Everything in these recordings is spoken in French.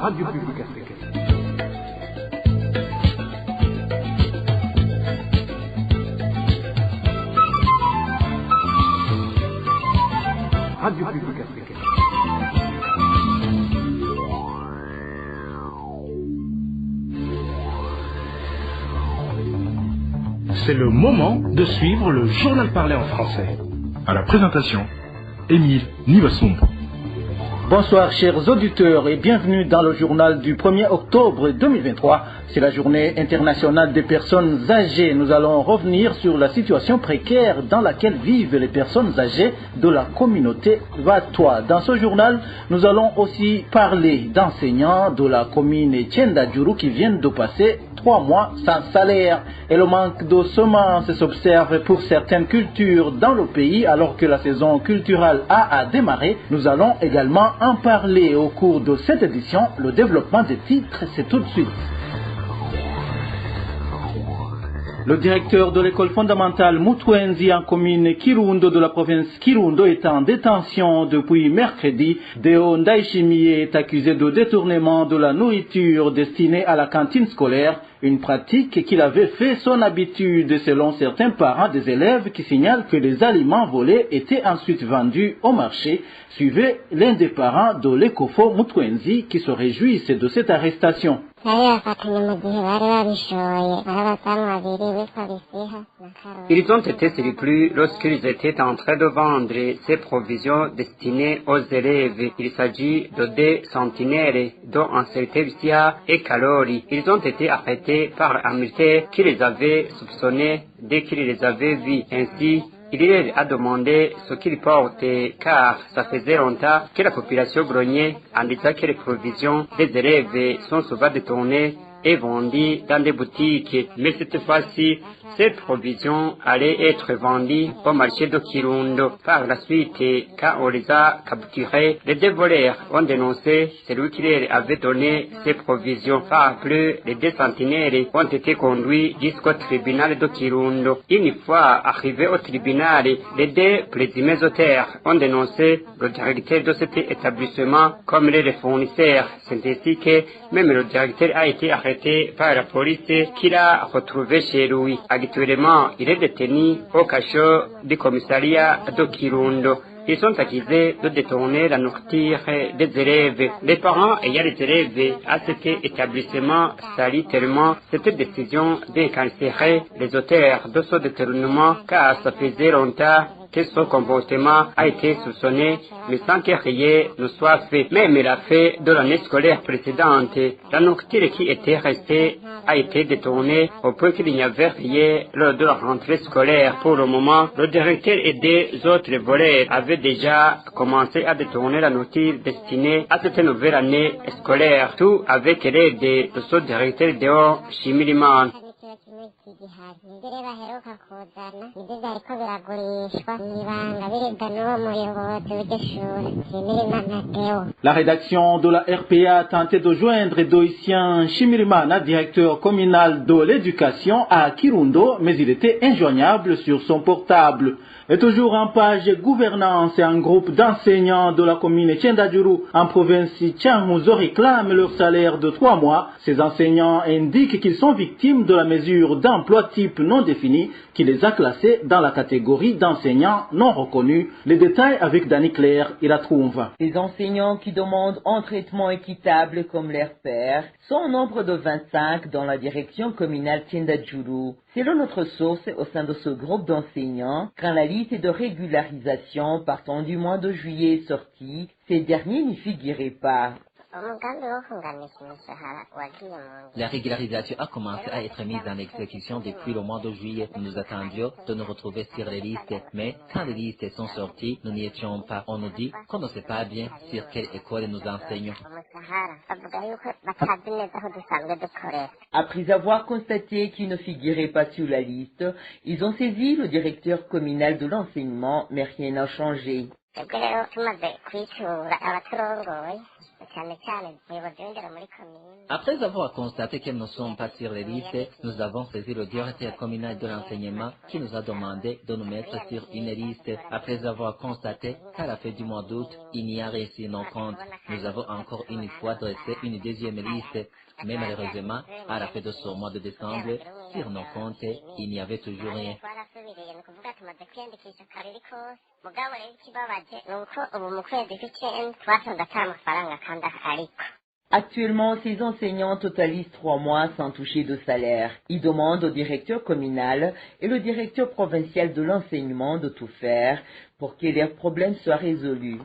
Radio Publique Africaine. Radio Publique Africaine. C'est le moment de suivre le journal parlé en français. À la présentation, Émile Nivasumbo. Bonsoir chers auditeurs et bienvenue dans le journal du 1er octobre 2023. C'est la journée internationale des personnes âgées. Nous allons revenir sur la situation précaire dans laquelle vivent les personnes âgées de la communauté Vatwa. Dans ce journal, nous allons aussi parler d'enseignants de la commune Tchendadjourou qui viennent de passer 3 mois sans salaire. Et le manque de semences s'observe pour certaines cultures dans le pays alors que la saison culturelle a démarré. Nous allons également en parler au cours de cette édition. Le développement des titres, c'est tout de suite. Le directeur de l'école fondamentale Mutwenzi en commune Kirundo de la province Kirundo est en détention depuis mercredi. Deo Ndaishimi est accusé de détournement de la nourriture destinée à la cantine scolaire, une pratique qu'il avait fait son habitude selon certains parents des élèves qui signalent que les aliments volés étaient ensuite vendus au marché. Suivez l'un des parents de l'Ecofo Mutwenzi qui se réjouissent de cette arrestation. Ils ont été surpris lorsqu'ils étaient en train de vendre ces provisions destinées aux élèves. Il s'agit de 2 centenaires, dont un certificat et calories. Ils ont été arrêtés par un militaire qui les avait soupçonnés dès qu'il les avait vus. Ainsi, il leur a demandé ce qu'ils portaient, car ça faisait longtemps que la population grognait en disant que les provisions des élèves sont souvent détournées et vendues dans des boutiques. Mais cette fois-ci, ces provisions allaient être vendues au marché de Kirundo. Par la suite, quand on les a capturés, les 2 voleurs ont dénoncé celui qui leur avait donné ces provisions. Par plus, les 2 centenaires ont été conduits jusqu'au tribunal de Kirundo. Une fois arrivés au tribunal, les 2 présumés auteurs ont dénoncé le directeur de cet établissement comme les fournisseurs. C'est ainsi que même le directeur a été arrêté par la police qui l'a retrouvé chez lui. Actuellement, il est détenu au cachot du commissariat de Kirundo. Ils sont accusés de détourner la nourriture des élèves. Les parents ayant les élèves à cet établissement saluent tellement cette décision d'incarcérer les auteurs de ce détournement, car ça faisait longtemps que son comportement a été soupçonné, mais sans que rien ne soit fait. Même la fin de l'année scolaire précédente, la nourriture qui était restée a été détournée au point qu'il n'y avait rien lors de la rentrée scolaire. Pour le moment, le directeur et 2 autres voleurs avaient déjà commencé à détourner la nourriture destinée à cette nouvelle année scolaire, tout avec l'aide de ce directeur Deo Shimirimana. La rédaction de la RPA a tenté de joindre Doïtien Shimirimana, directeur communal de l'éducation à Kirundo, mais il était injoignable sur son portable. Et toujours en page gouvernance, un groupe d'enseignants de la commune Tchendadjourou en province Tchamouzo réclament leur salaire de 3 mois. Ces enseignants indiquent qu'ils sont victimes de la mesure d'emploi type non définie qui les a classés dans la catégorie d'enseignants non reconnus. Les détails avec Dani Claire et la trouve. Les enseignants qui demandent un traitement équitable comme leurs pairs sont au nombre de 25 dans la direction communale Tchendadjourou. Selon notre source au sein de ce groupe d'enseignants, quand la liste de régularisation partant du mois de juillet est sortie, ces derniers n'y figuraient pas. La régularisation a commencé à être mise en exécution depuis le mois de juillet. Nous attendions de nous retrouver sur les listes, mais quand les listes sont sorties, nous n'y étions pas. On nous dit qu'on ne sait pas bien sur quelle école nous enseignons. Après avoir constaté qu'ils ne figuraient pas sur la liste, ils ont saisi le directeur communal de l'enseignement, mais rien n'a changé. Après avoir constaté que nous ne sommes pas sur les listes, nous avons saisi le directeur communal de l'enseignement qui nous a demandé de nous mettre sur une liste. Après avoir constaté qu'à la fin du mois d'août, il n'y a rien sur nos comptes, nous avons encore une fois dressé une deuxième liste. Mais malheureusement, à la fin de ce mois de décembre, sur nos comptes, il n'y avait toujours rien. Actuellement, ces enseignants totalisent 3 mois sans toucher de salaire. Ils demandent au directeur communal et le directeur provincial de l'enseignement de tout faire pour que leurs problèmes soient résolus.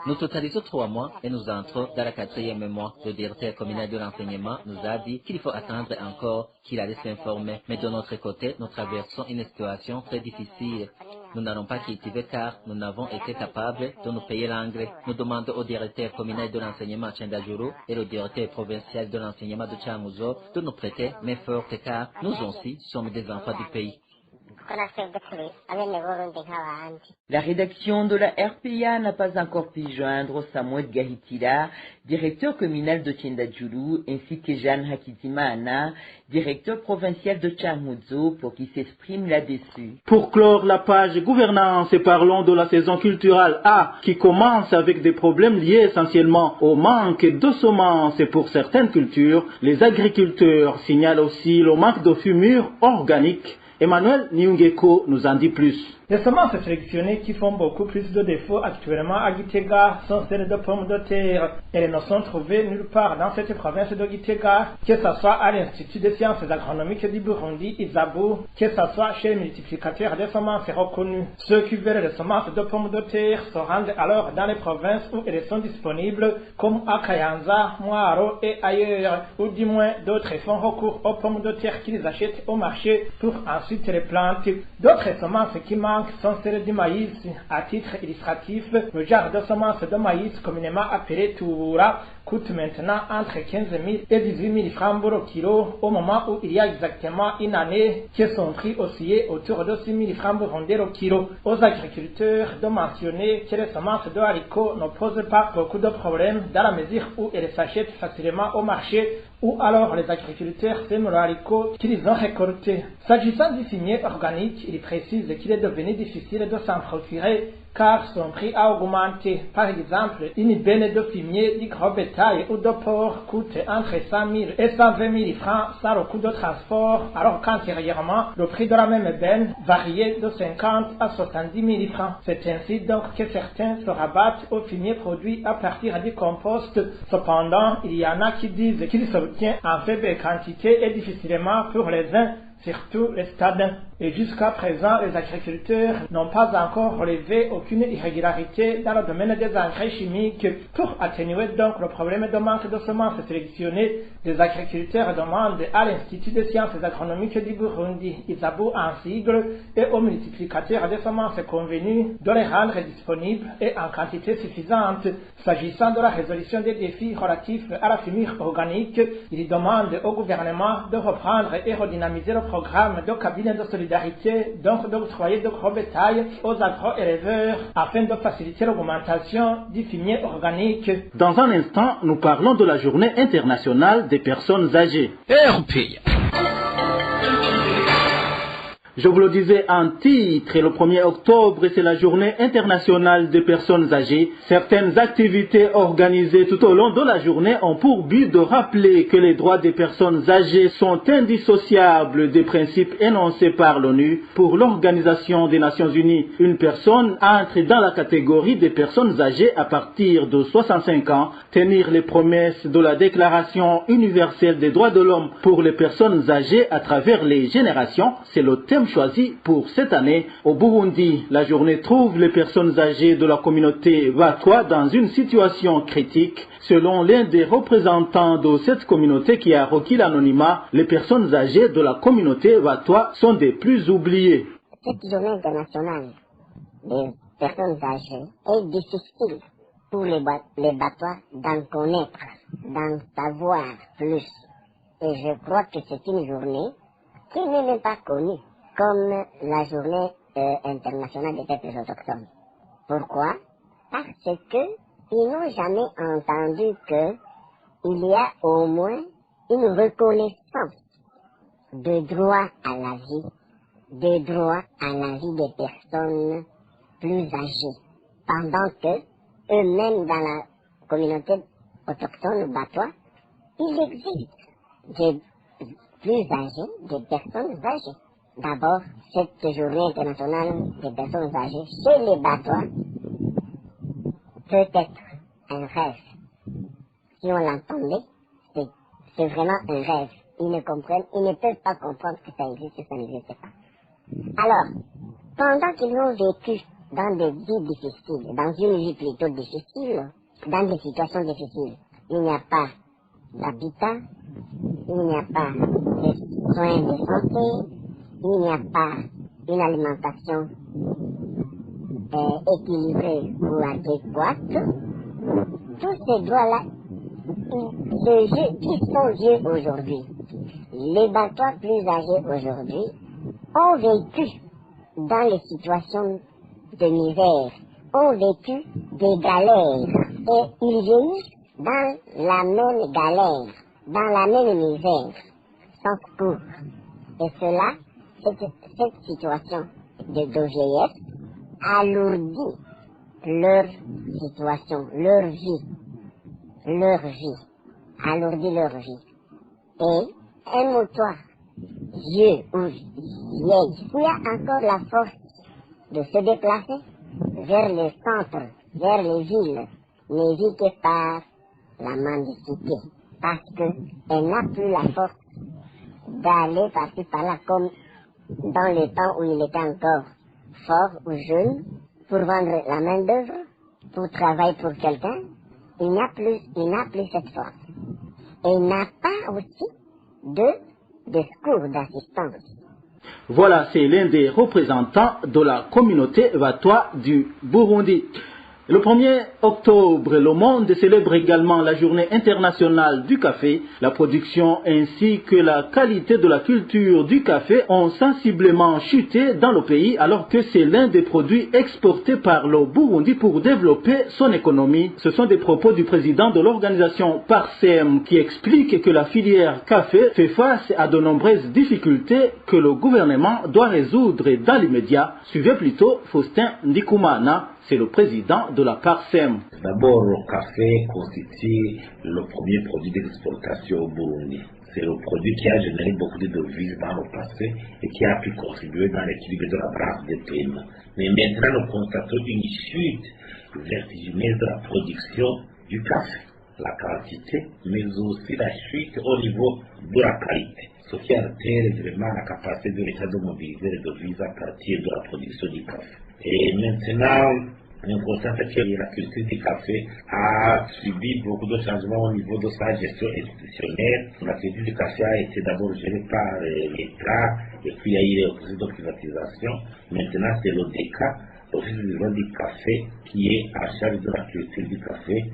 Nous totalisons 3 mois et nous entrons dans la 4e mois. Le directeur communal de l'enseignement nous a dit qu'il faut attendre encore, qu'il allait s'informer. Mais de notre côté, nous traversons une situation très difficile. Nous n'allons pas cultiver car nous n'avons été capables de nous payer l'engrais. Nous demandons au directeur communal de l'enseignement à Tchendajuru et au directeur provincial de l'enseignement de Tchanguzo de nous prêter main forte car nous aussi sommes des enfants du pays. La rédaction de la RPA n'a pas encore pu joindre Samuel Gahitila, directeur communal de Tchendajuru, ainsi que Jeanne Hakizimana, directeur provincial de Tchanguzo, pour qu'ils s'expriment là-dessus. Pour clore la page gouvernance, parlons de la saison culturelle A, qui commence avec des problèmes liés essentiellement au manque de semences pour certaines cultures. Les agriculteurs signalent aussi le manque de fumure organique. Emmanuel Niungeko nous en dit plus. Les semences sélectionnées qui font beaucoup plus de défauts actuellement à Gitega sont celles de pommes de terre. Elles ne sont trouvées nulle part dans cette province de Gitega, que ce soit à l'Institut des sciences agronomiques du Burundi, Isabu, que ce soit chez les multiplicateurs des semences reconnus. Ceux qui veulent les semences de pommes de terre se rendent alors dans les provinces où elles sont disponibles, comme à Kayanza, Mwaro et ailleurs, ou du moins d'autres font recours aux pommes de terre qu'ils achètent au marché pour ensuite les planter. D'autres semences qui manquent sont celles du maïs. À titre illustratif, le genre de semences de maïs communément appelé Tubura coûte maintenant entre 15 000 et 18 000 francs au kilo, au moment où il y a exactement une année que son prix oscillait autour de 6 000 francs au kilo. Aux agriculteurs de mentionner que les semences de haricots ne posent pas beaucoup de problèmes dans la mesure où elles s'achètent facilement au marché, ou alors les agriculteurs sèment le haricot qu'ils ont récolté. S'agissant du fumier organique, il précise qu'il est devenu difficile de s'en procurer car son prix a augmenté. Par exemple, une benne de fumier du gros bétail ou de porc coûte entre 100 000 et 120 000 francs sans le coût de transport, alors qu'antérieurement, le prix de la même benne variait de 50 à 70 000 francs. C'est ainsi donc que certains se rabattent au fumier produit à partir du compost. Cependant, il y en a qui disent qu'il s'obtient en faible quantité et difficilement pour les uns, surtout les stades. Et jusqu'à présent, les agriculteurs n'ont pas encore relevé aucune irrégularité dans le domaine des engrais chimiques. Pour atténuer donc le problème de manque de semences sélectionnées, les agriculteurs demandent à l'Institut des sciences agronomiques du Burundi, Isabu en sigle, et aux multiplicateurs des semences convenus de les rendre disponibles et en quantité suffisante. S'agissant de la résolution des défis relatifs à la fumure organique, ils demandent au gouvernement de reprendre et redynamiser le programme de cabines de solidarité, donc d'octroyer de gros bétail aux agro-éleveurs afin de faciliter l'augmentation du fumier organique. Dans un instant, nous parlons de la journée internationale des personnes âgées. RPA. Je vous le disais en titre, le 1er octobre, c'est la journée internationale des personnes âgées. Certaines activités organisées tout au long de la journée ont pour but de rappeler que les droits des personnes âgées sont indissociables des principes énoncés par l'ONU. Pour l'Organisation des Nations Unies, une personne entre dans la catégorie des personnes âgées à partir de 65 ans. Tenir les promesses de la Déclaration universelle des droits de l'homme pour les personnes âgées à travers les générations, c'est le thème choisi pour cette année. Au Burundi, la journée trouve les personnes âgées de la communauté Vatwa dans une situation critique. Selon l'un des représentants de cette communauté qui a requis l'anonymat, les personnes âgées de la communauté Vatwa sont des plus oubliées. Cette journée internationale des personnes âgées est difficile pour les Vatwa d'en connaître, d'en savoir plus. Et je crois que c'est une journée qui n'est même pas connue. comme la journée internationale des peuples autochtones. Pourquoi? Parce que ils n'ont jamais entendu qu'il y a au moins une reconnaissance de droit à la vie, de droit à la vie des personnes plus âgées, pendant que eux-mêmes dans la communauté autochtone batois, il existe des plus âgés, des personnes âgées. D'abord, cette journée internationale des personnes âgées chez les batois peut être un rêve. Si on l'entendait, c'est vraiment un rêve. Ils ne comprennent, ils ne peuvent pas comprendre que ça existe ou ça n'existe pas. Alors, pendant qu'ils ont vécu dans des vies difficiles, dans une vie plutôt difficile, dans des situations difficiles, il n'y a pas d'habitat, il n'y a pas de soins de santé, il n'y a pas une alimentation équilibrée ou adéquate. Tous ces droits-là, qui sont vieux aujourd'hui, les batois plus âgés aujourd'hui, ont vécu dans les situations de misère, ont vécu des galères, et ils vieillissent dans la même galère, dans la même misère, sans secours. Et cela, cette situation de vieillesse alourdit leur situation, leur vie, alourdit leur vie. Et un motoir vieux ou vieille, qui a encore la force de se déplacer vers les centres, vers les villes, n'est vie que par la mendicité, parce qu'elle n'a plus la force d'aller par-ci par-là comme dans le temps où il était encore fort ou jeune, pour vendre la main d'œuvre, pour travailler pour quelqu'un. Il n'a plus cette force. Et il n'a pas aussi de secours, d'assistance. Voilà, c'est l'un des représentants de la communauté Batois du Burundi. Le 1er octobre, le monde célèbre également la journée internationale du café. La production ainsi que la qualité de la culture du café ont sensiblement chuté dans le pays alors que c'est l'un des produits exportés par le Burundi pour développer son économie. Ce sont des propos du président de l'organisation Parsem qui explique que la filière café fait face à de nombreuses difficultés que le gouvernement doit résoudre dans l'immédiat. Suivez plutôt Faustin Ndikumana. C'est le président de la Parsem. D'abord, le café constitue le premier produit d'exportation au Burundi. C'est le produit qui a généré beaucoup de devises dans le passé et qui a pu contribuer dans l'équilibre de la branche des primes. Mais maintenant, nous constatons une chute vertigineuse de la production du café, la quantité, mais aussi la chute au niveau de la qualité. Ce qui altère vraiment la capacité de l'État de mobiliser les devises à partir de la production du café. Et maintenant, on constate que la culture du café a subi beaucoup de changements au niveau de sa gestion institutionnelle. La culture du café a été d'abord gérée par l'État, et puis il y a eu les processus de privatisation. Maintenant, c'est l'ODECA, l'Office du développement du café, qui est en charge de la culture du café,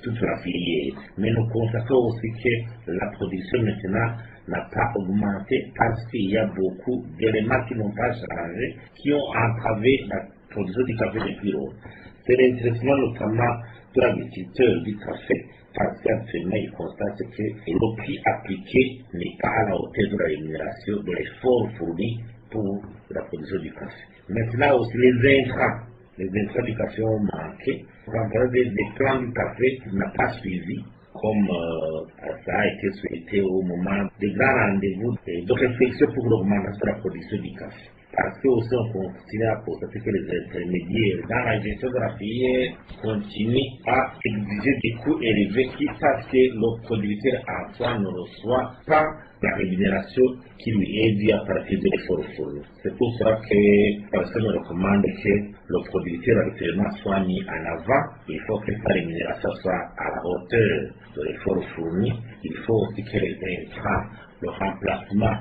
toute la filière. Mais nous constatons aussi que la production maintenant n'a pas augmenté parce qu'il y a beaucoup d'éléments qui n'ont pas changé, qui ont entravé la production du café depuis longtemps. C'est l'intéressement notamment de l'agriculteur du café, parce qu'actuellement il constate que le prix appliqué n'est pas à la hauteur de la rémunération, de l'effort fourni pour la production du café. Maintenant aussi les intrants du café ont manqué. Les plans du café n'ont pas suivi comme ça a été souhaité au moment des grands rendez-vous de réflexion pour l'augmentation de la production du café. Parce que aussi on continue à constater que les intermédiaires dans la gestion de la filière continuent à exiger des coûts élevés qui parce que le producteur en soi ne reçoit pas la rémunération qui lui est due à partir de l'effort fourni. C'est pour ça que personne recommande que le producteur actuellement soit mis en avant. Il faut que sa rémunération soit à la hauteur de l'effort fourni. Il faut aussi que les intrants, le remplacement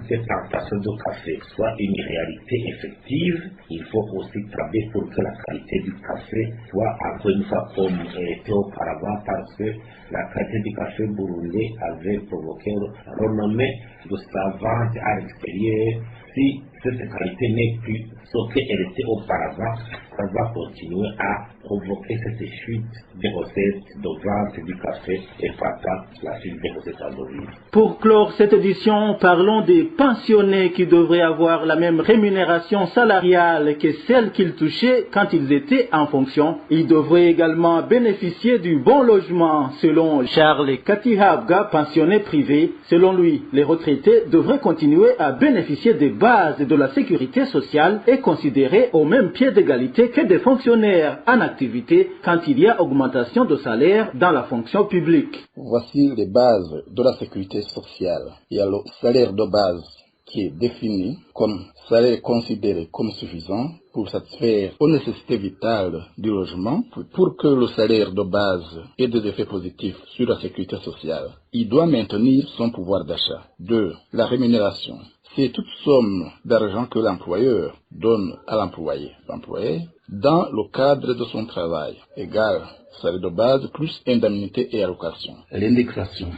cette plantation de café soit une réalité effective, il faut aussi travailler pour que la qualité du café soit encore une fois comme était auparavant, parce que la qualité du café burundais avait provoqué renommée de sa vente à l'extérieur. Si cette qualité n'est plus ce qu'elle était auparavant, ça va continuer à provoquer cette chute des recettes de vente du café et partant la chute des recettes en devise. Pour clore cette édition, parlons des pensionnés qui devraient avoir la même rémunération salariale que celle qu'ils touchaient quand ils étaient en fonction. Ils devraient également bénéficier du bon logement. Selon Charles Katihabga, pensionné privé, selon lui, les retraités devraient continuer à bénéficier des bases de la sécurité sociale et considérés au même pied d'égalité que des fonctionnaires en activité quand il y a augmentation de salaire dans la fonction publique. Voici les bases de la sécurité sociale. Il y a le salaire de base qui est défini comme salaire considéré comme suffisant pour satisfaire aux nécessités vitales du logement. Pour que le salaire de base ait des effets positifs sur la sécurité sociale, il doit maintenir son pouvoir d'achat. 2. La rémunération. C'est toute somme d'argent que l'employeur donne à l'employé. L'employé, dans le cadre de son travail, égale salaire de base plus indemnité et allocation. L'indexation.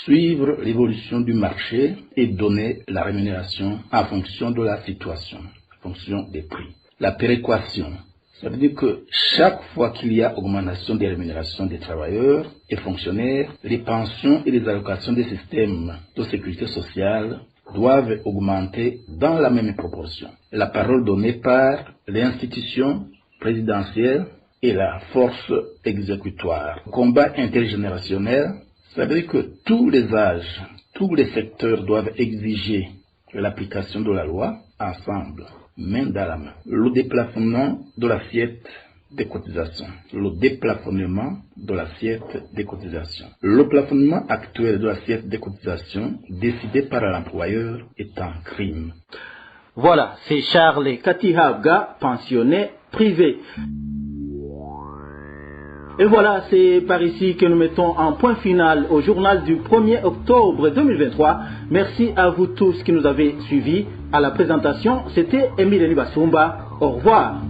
Suivre l'évolution du marché et donner la rémunération en fonction de la situation, en fonction des prix. La péréquation. Ça veut dire que chaque fois qu'il y a augmentation des rémunérations des travailleurs et fonctionnaires, les pensions et les allocations des systèmes de sécurité sociale doivent augmenter dans la même proportion. La parole donnée par l'institution présidentielle et la force exécutoire. Combat intergénérationnel, ça veut dire que tous les âges, tous les secteurs doivent exiger l'application de la loi ensemble, main dans la main. Le déplafonnement de l'assiette des cotisations. Le déplafonnement de l'assiette des cotisations. Le plafonnement actuel de l'assiette des cotisations décidé par l'employeur est un crime. Voilà, c'est Charles Katihabga, pensionné privé. Et voilà, c'est par ici que nous mettons un point final au journal du 1er octobre 2023. Merci à vous tous qui nous avez suivis. À la présentation, c'était Émile Nibasumba. Au revoir.